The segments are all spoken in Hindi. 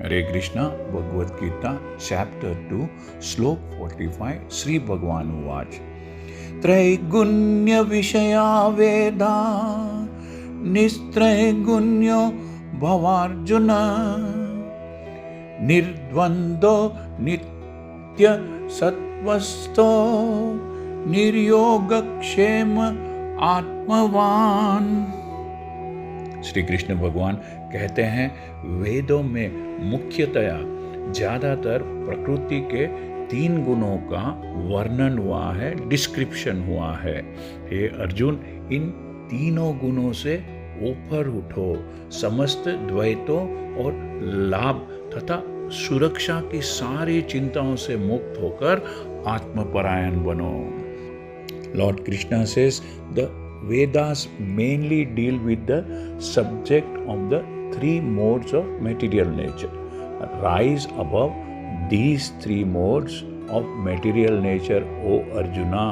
हरे कृष्णा भगवद गीता चैप्टर 2 श्लोक 45 श्री भगवान उवाच त्रैगुण्य विषया वेदा निस्त्रैगुण्यो भवार्जुन निर्द्वन्द्वो नित्य सत्वस्थो निर्योगक्षेम आत्मवान। श्री कृष्ण भगवान कहते हैं वेदों में मुख्यतया ज्यादातर प्रकृति के 3 गुणों का वर्णन हुआ है, डिस्क्रिप्शन हुआ है। हे अर्जुन, इन तीनों गुणों से ऊपर उठो, समस्त द्वैतों और लाभ तथा सुरक्षा की सारी चिंताओं से मुक्त होकर आत्मपरायण बनो। Lord Krishna says the Vedas mainly deal with the subject of the 3 modes of material nature. Rise above these 3 modes of material nature, O Arjuna.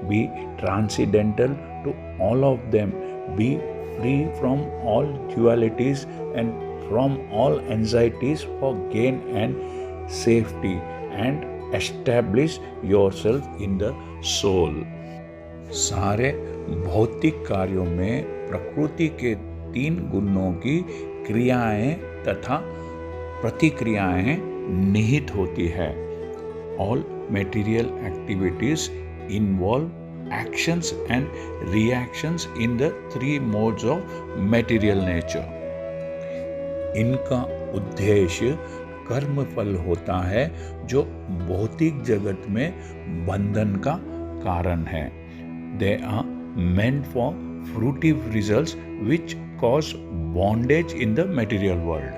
Be transcendental to all of them. Be free from all dualities and from all anxieties for gain and safety, and establish yourself in the soul. सारे भौतिक कार्यों में प्रकृति के 3 गुणों की क्रियाएं तथा प्रतिक्रियाएं निहित होती है। All material activities involve actions and reactions in the 3 modes of material nature. इनका उद्देश्य कर्म फल होता है जो भौतिक जगत में बंधन का कारण है। They are meant for fruitive results which cause bondage in the material world.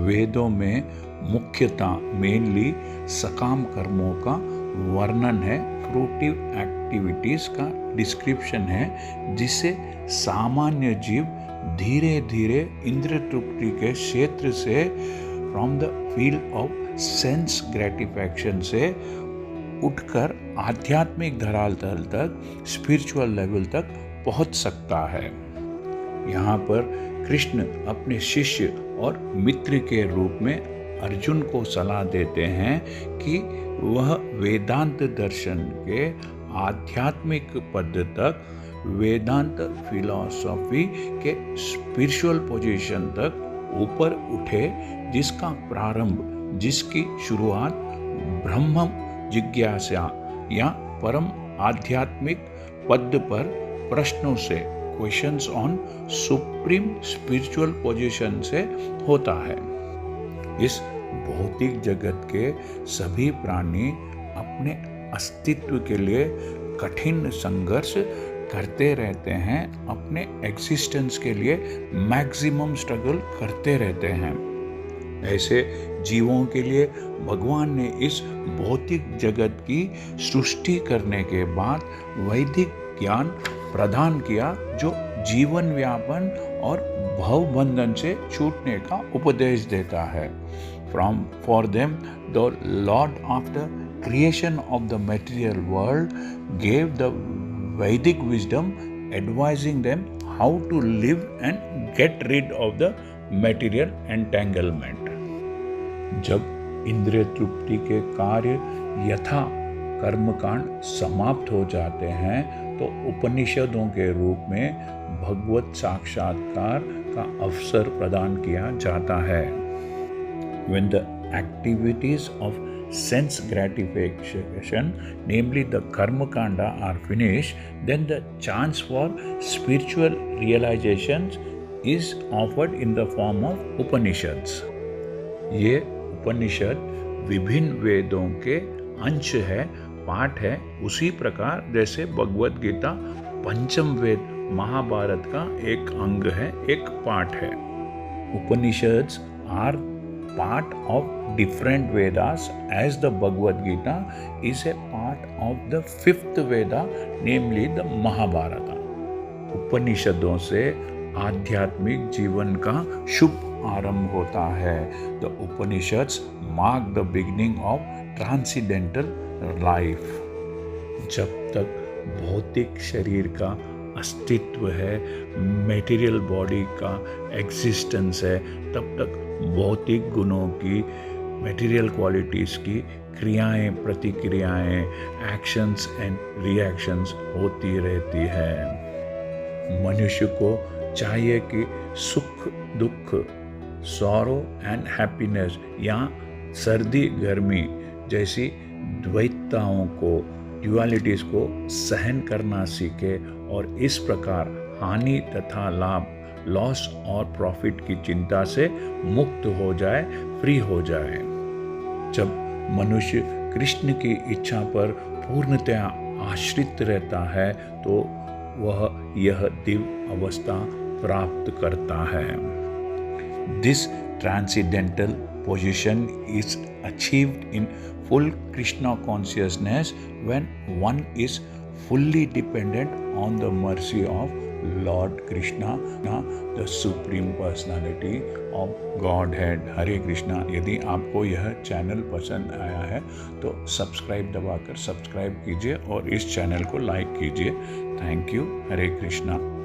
वेदों में मुख्यतः मेनली सकाम कर्मों का वर्णन है, फ्रूटिव एक्टिविटीज का डिस्क्रिप्शन है, जिससे सामान्य जीव धीरे धीरे इंद्रिय तृप्ति के क्षेत्र से from the field of sense gratification से उठकर आध्यात्मिक धरातल तक, स्पिरिचुअल लेवल तक पहुंच सकता है। यहाँ पर कृष्ण अपने शिष्य और मित्र के रूप में अर्जुन को सलाह देते हैं कि वह वेदांत दर्शन के आध्यात्मिक पद तक, वेदांत फिलॉसफी के स्पिरिचुअल पोजीशन तक ऊपर उठे, जिसका प्रारंभ, जिसकी शुरुआत ब्रह्म जिज्ञासा या परम आध्यात्मिक पद पर प्रश्नों से, questions on supreme spiritual position से होता है। इस भौतिक जगत के सभी प्राणी अपने अस्तित्व के लिए कठिन संघर्ष करते रहते हैं, अपने एग्जिस्टेंस के लिए मैक्सिमम स्ट्रगल करते रहते हैं। ऐसे जीवों के लिए भगवान ने इस भौतिक जगत की सृष्टि करने के बाद वैदिक ज्ञान प्रदान किया, जो जीवन व्यापन और भव बंधन से छूटने का उपदेश देता है। For them, the Lord, after creation of the material world, gave the Vedic wisdom, advising them how to live and get rid of the material entanglement. जब इंद्रिय तृप्ति के कार्य यथा कर्मकांड समाप्त हो जाते हैं, तो उपनिषदों के रूप में भगवत साक्षात्कार का अवसर प्रदान किया जाता है। When the activities of sense gratification, namely the karma kanda, are finished, then the chance for spiritual realizations is offered in the form of Upanishads. ये उपनिषद विभिन्न वेदों के अंश है, पाठ है, उसी प्रकार जैसे भगवद गीता पंचम वेद महाभारत का एक अंग है, एक पाठ है। Upanishads are part of different Vedas, as the Bhagavad Gita is a part of the 5th Veda, namely the Mahabharata. उपनिषदों से आध्यात्मिक जीवन का शुभ आरंभ होता है। The Upanishads mark the beginning of transcendental life. जब तक भौतिक शरीर का अस्तित्व है, मेटीरियल बॉडी का एग्जिस्टेंस है, तब तक भौतिक गुणों की, मटेरियल क्वालिटीज़ की क्रियाएं, प्रतिक्रियाएं, एक्शंस एंड रिएक्शंस होती रहती है। मनुष्य को चाहिए कि सुख दुख, सॉरो एंड हैप्पीनेस या सर्दी गर्मी जैसी द्वैतताओं को, ड्युअलिटीज़ को सहन करना सीखे और इस प्रकार हानि तथा लाभ, लॉस और प्रॉफिट की चिंता से मुक्त हो जाए, फ्री हो जाए। जब मनुष्य कृष्ण की इच्छा पर पूर्णतया आश्रित रहता है तो वह यह दिव्य अवस्था प्राप्त करता है। This transcendental position is achieved in full Krishna consciousness when one is fully dependent on the mercy of Lord Krishna, the Supreme Personality of Godhead. हरे कृष्णा। यदि आपको यह चैनल पसंद आया है तो सब्सक्राइब दबाकर सब्सक्राइब कीजिए और इस चैनल को लाइक कीजिए। Thank you. हरे कृष्णा।